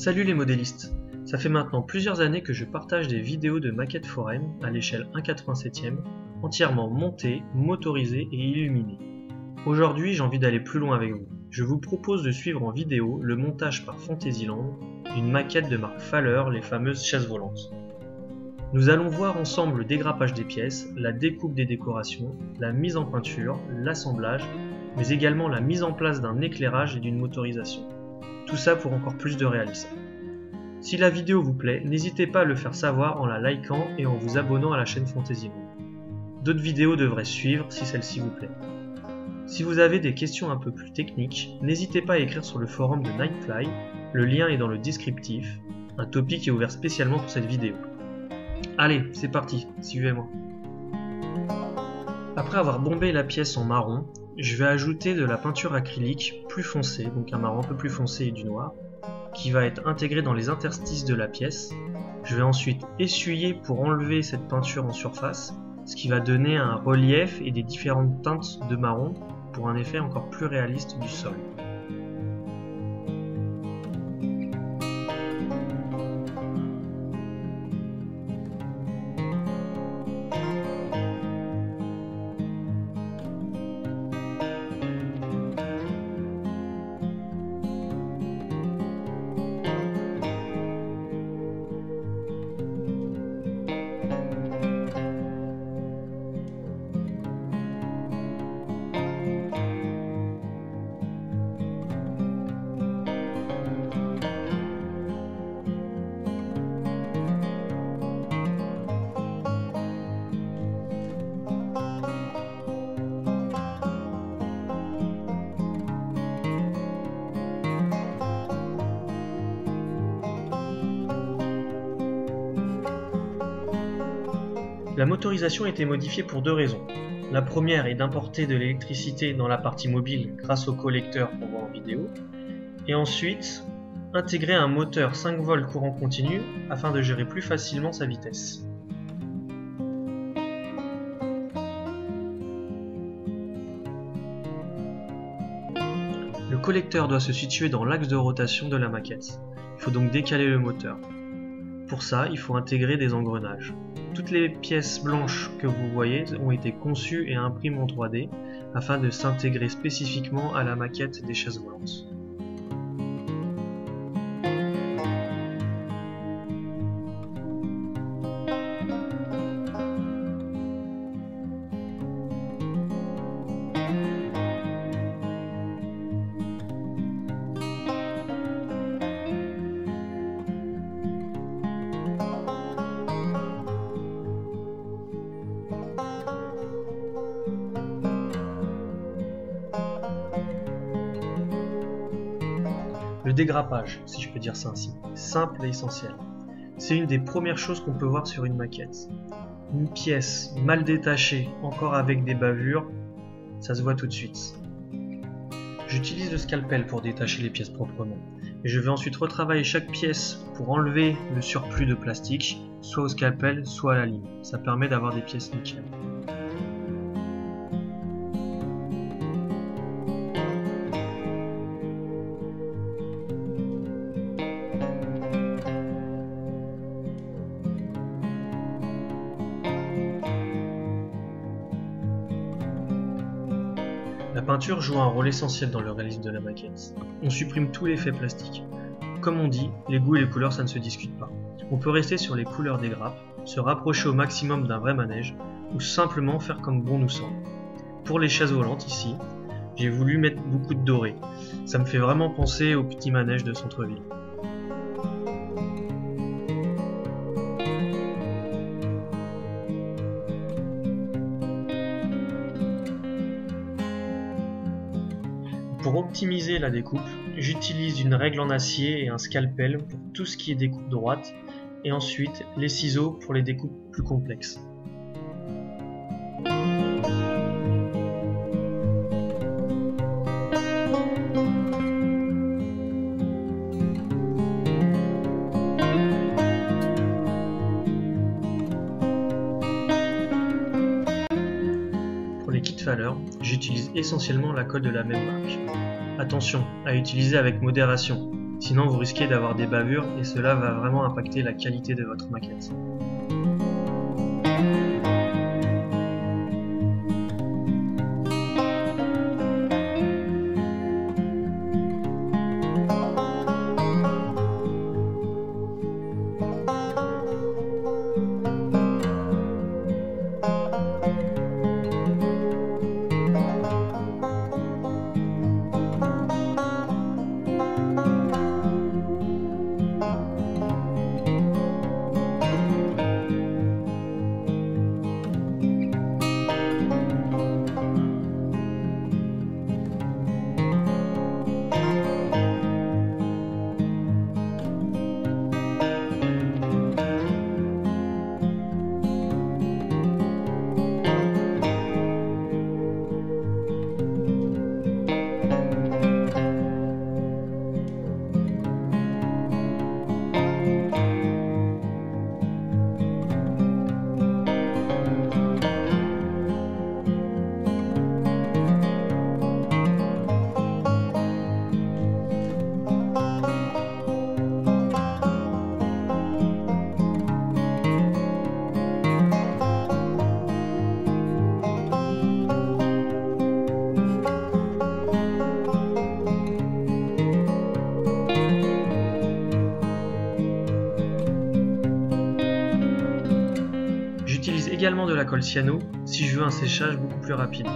Salut les modélistes! Ça fait maintenant plusieurs années que je partage des vidéos de maquettes foraines à l'échelle 1/87e, entièrement montées, motorisées et illuminées. Aujourd'hui, j'ai envie d'aller plus loin avec vous. Je vous propose de suivre en vidéo le montage par Fantasyland d'une maquette de marque Faller, les fameuses chaises volantes. Nous allons voir ensemble le dégrappage des pièces, la découpe des décorations, la mise en peinture, l'assemblage, mais également la mise en place d'un éclairage et d'une motorisation. Tout ça pour encore plus de réalisme. Si la vidéo vous plaît, n'hésitez pas à le faire savoir en la likant et en vous abonnant à la chaîne Fantasyland. D'autres vidéos devraient suivre si celle-ci vous plaît. Si vous avez des questions un peu plus techniques, n'hésitez pas à écrire sur le forum de Nightfly, le lien est dans le descriptif, un topic est ouvert spécialement pour cette vidéo. Allez, c'est parti, suivez-moi. Après avoir bombé la pièce en marron, je vais ajouter de la peinture acrylique plus foncée, donc un marron un peu plus foncé et du noir, qui va être intégré dans les interstices de la pièce. Je vais ensuite essuyer pour enlever cette peinture en surface, ce qui va donner un relief et des différentes teintes de marron pour un effet encore plus réaliste du sol. La motorisation a été modifiée pour deux raisons. La première est d'importer de l'électricité dans la partie mobile grâce au collecteur qu'on voit en vidéo, et ensuite intégrer un moteur 5 volts courant continu afin de gérer plus facilement sa vitesse. Le collecteur doit se situer dans l'axe de rotation de la maquette. Il faut donc décaler le moteur. Pour ça, il faut intégrer des engrenages. Toutes les pièces blanches que vous voyez ont été conçues et imprimées en 3D afin de s'intégrer spécifiquement à la maquette des chaises volantes. Le dégrappage, si je peux dire ça ainsi, simple et essentiel. C'est une des premières choses qu'on peut voir sur une maquette. Une pièce mal détachée, encore avec des bavures, ça se voit tout de suite. J'utilise le scalpel pour détacher les pièces proprement. Et je vais ensuite retravailler chaque pièce pour enlever le surplus de plastique, soit au scalpel, soit à la lime. Ça permet d'avoir des pièces nickel. La peinture joue un rôle essentiel dans le réalisme de la maquette. On supprime tout l'effet plastique. Comme on dit, les goûts et les couleurs ça ne se discute pas. On peut rester sur les couleurs des grappes, se rapprocher au maximum d'un vrai manège, ou simplement faire comme bon nous semble. Pour les chaises volantes ici, j'ai voulu mettre beaucoup de doré. Ça me fait vraiment penser aux petits manèges de centre-ville. Pour optimiser la découpe, j'utilise une règle en acier et un scalpel pour tout ce qui est découpe droite, et ensuite les ciseaux pour les découpes plus complexes. Pour les kits Faller, j'utilise essentiellement la colle de la même marque. Attention à utiliser avec modération, Sinon vous risquez d'avoir des bavures et cela va vraiment impacter la qualité de votre maquette. J'utilise également de la colle cyano si je veux un séchage beaucoup plus rapide.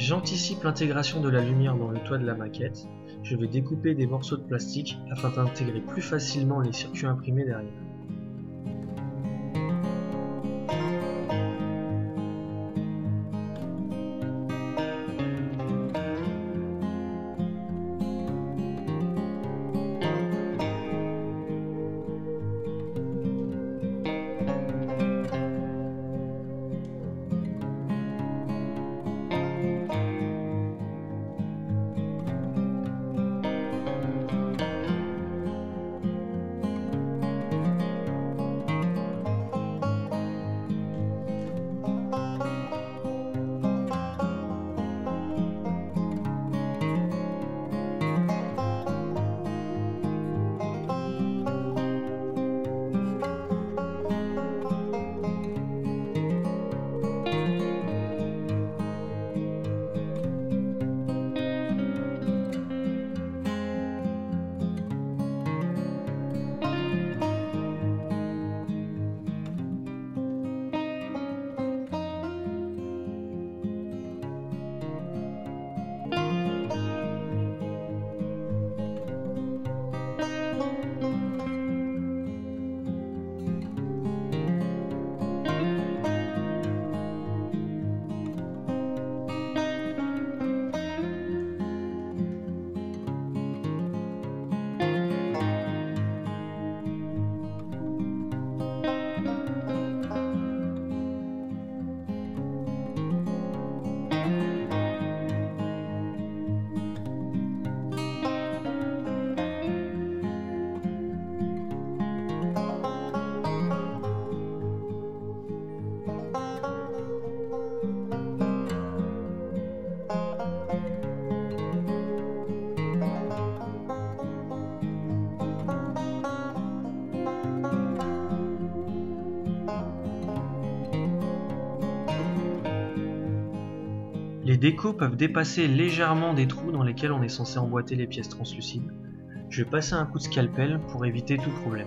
J'anticipe l'intégration de la lumière dans le toit de la maquette. Je vais découper des morceaux de plastique afin d'intégrer plus facilement les circuits imprimés derrière. décos peuvent dépasser légèrement des trous dans lesquels on est censé emboîter les pièces translucides. Je vais passer un coup de scalpel pour éviter tout problème.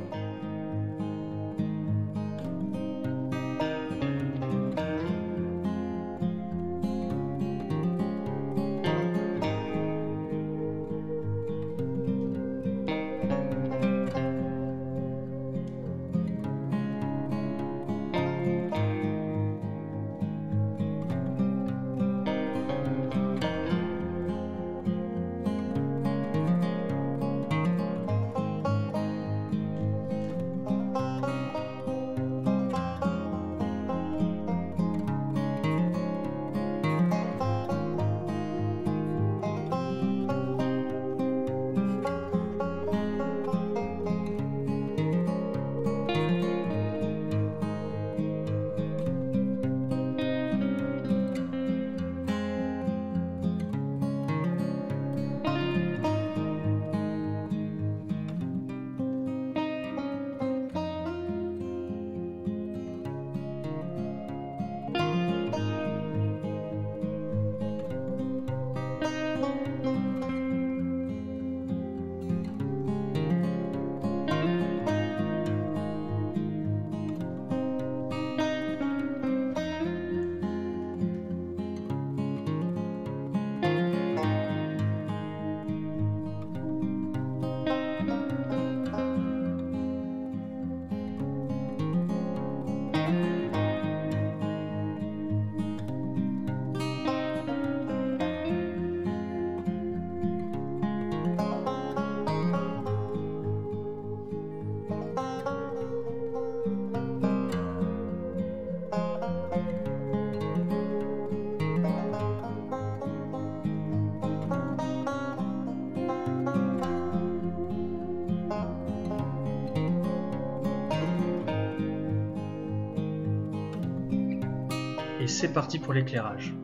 Et c'est parti pour l'éclairage.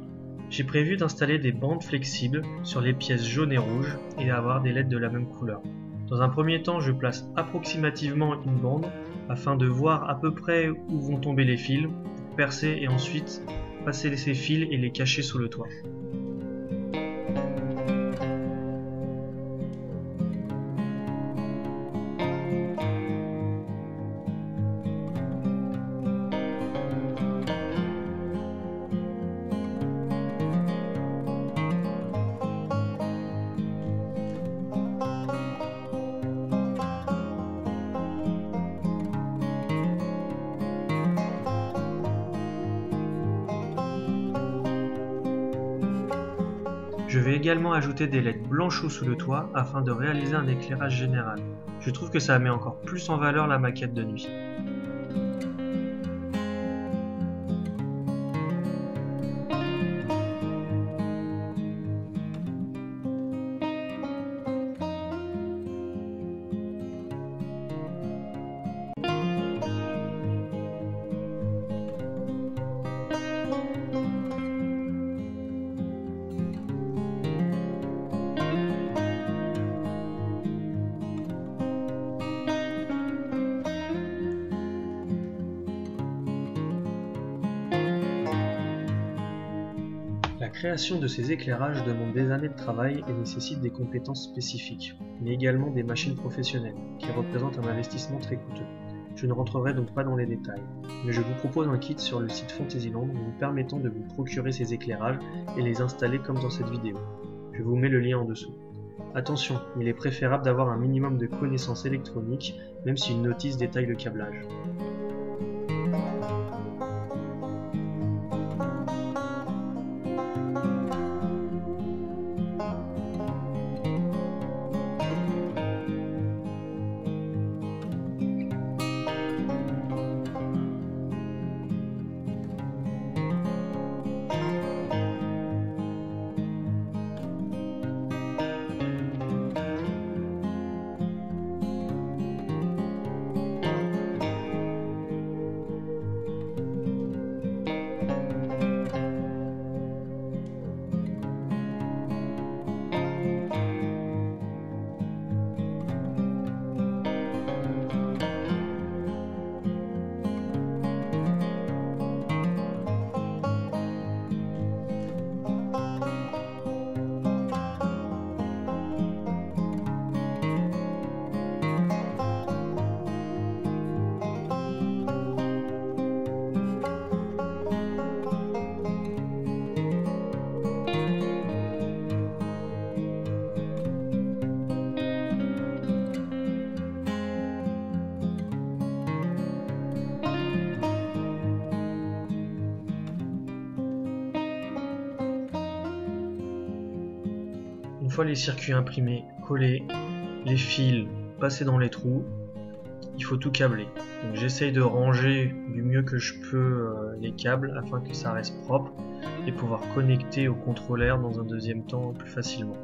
J'ai prévu d'installer des bandes flexibles sur les pièces jaunes et rouges et avoir des LED de la même couleur. Dans un premier temps, je place approximativement une bande afin de voir à peu près où vont tomber les fils, percer et ensuite passer ces fils et les cacher sous le toit. Je vais également ajouter des LED blanchos sous le toit afin de réaliser un éclairage général. Je trouve que ça met encore plus en valeur la maquette de nuit. La création de ces éclairages demande des années de travail et nécessite des compétences spécifiques, mais également des machines professionnelles, qui représentent un investissement très coûteux. Je ne rentrerai donc pas dans les détails, mais je vous propose un kit sur le site Fantasyland vous permettant de vous procurer ces éclairages et les installer comme dans cette vidéo. Je vous mets le lien en dessous. Attention, il est préférable d'avoir un minimum de connaissances électroniques, même si une notice détaille le câblage. fois les circuits imprimés collés, les fils passés dans les trous, il faut tout câbler. Donc j'essaye de ranger du mieux que je peux les câbles afin que ça reste propre et pouvoir connecter au contrôleur dans un deuxième temps plus facilement.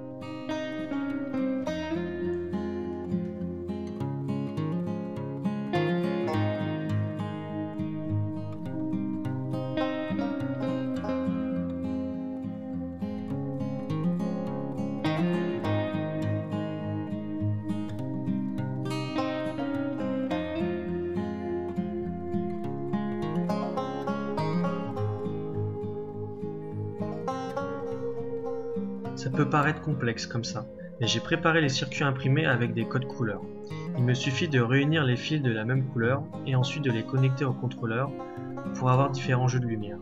Ça peut paraître complexe comme ça, mais j'ai préparé les circuits imprimés avec des codes couleurs. Il me suffit de réunir les fils de la même couleur et ensuite de les connecter au contrôleur pour avoir différents jeux de lumière.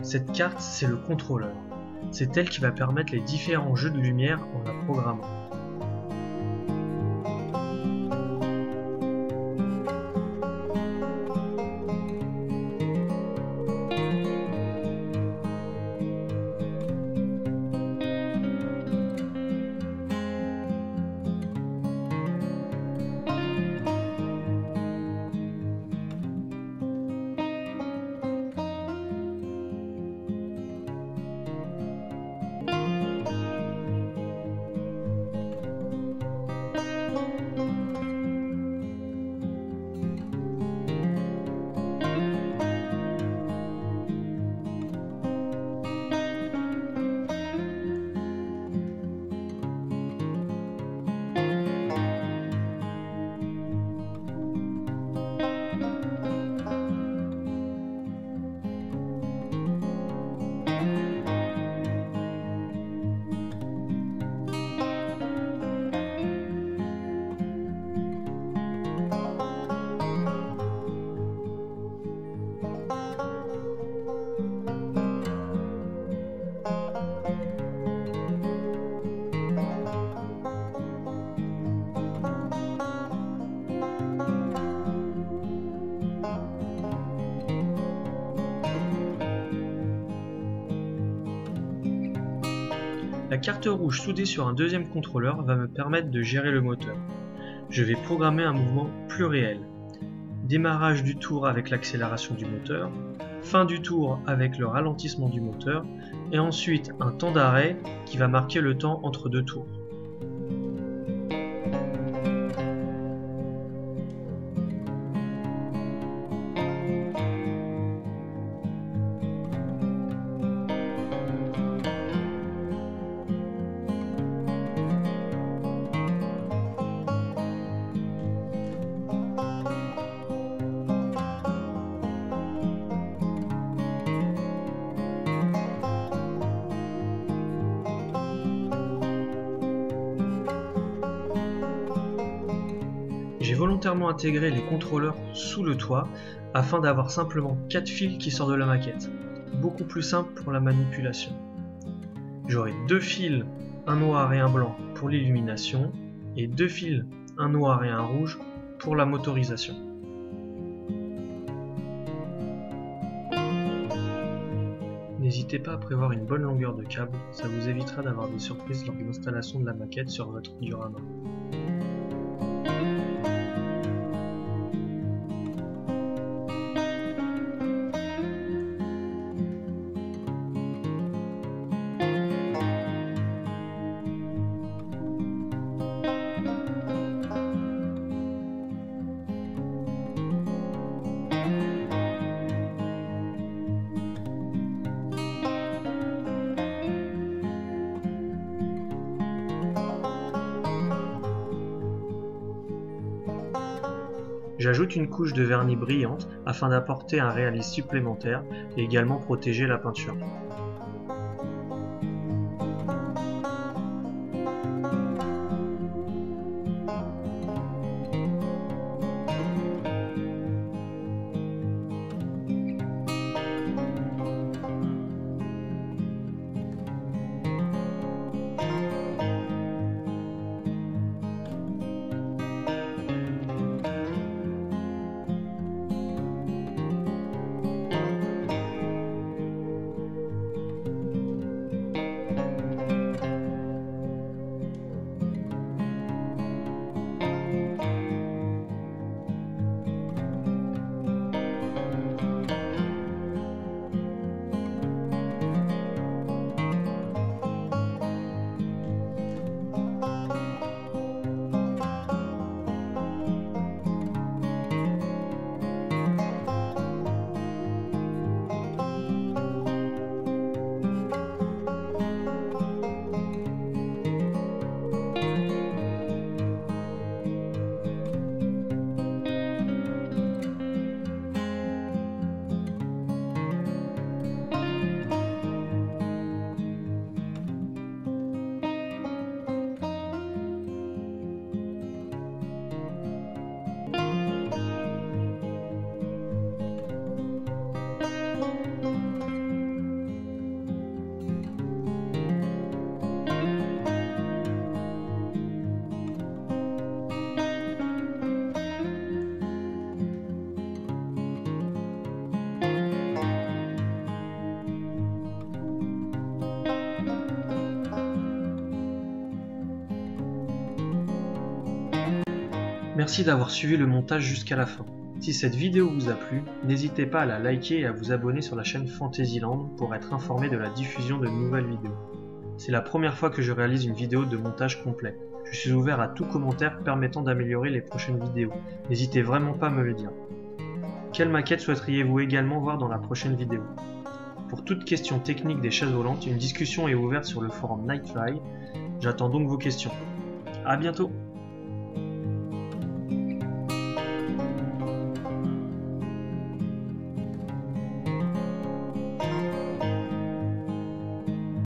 Cette carte, c'est le contrôleur. C'est elle qui va permettre les différents jeux de lumière en la programmant. La carte rouge soudée sur un deuxième contrôleur va me permettre de gérer le moteur. Je vais programmer un mouvement plus réel. Démarrage du tour avec l'accélération du moteur, fin du tour avec le ralentissement du moteur, et ensuite un temps d'arrêt qui va marquer le temps entre deux tours. J'ai volontairement intégré les contrôleurs sous le toit afin d'avoir simplement 4 fils qui sortent de la maquette. Beaucoup plus simple pour la manipulation. J'aurai 2 fils, un noir et un blanc pour l'illumination et 2 fils, un noir et un rouge pour la motorisation. N'hésitez pas à prévoir une bonne longueur de câble, ça vous évitera d'avoir des surprises lors de l'installation de la maquette sur votre diorama. J'ajoute une couche de vernis brillante afin d'apporter un réalisme supplémentaire et également protéger la peinture. Merci d'avoir suivi le montage jusqu'à la fin. Si cette vidéo vous a plu, n'hésitez pas à la liker et à vous abonner sur la chaîne Fantasyland pour être informé de la diffusion de nouvelles vidéos. C'est la première fois que je réalise une vidéo de montage complet. Je suis ouvert à tout commentaire permettant d'améliorer les prochaines vidéos. N'hésitez vraiment pas à me le dire. Quelle maquette souhaiteriez-vous également voir dans la prochaine vidéo? Pour toute question technique des chaises volantes, une discussion est ouverte sur le forum Nightfly. J'attends donc vos questions. À bientôt!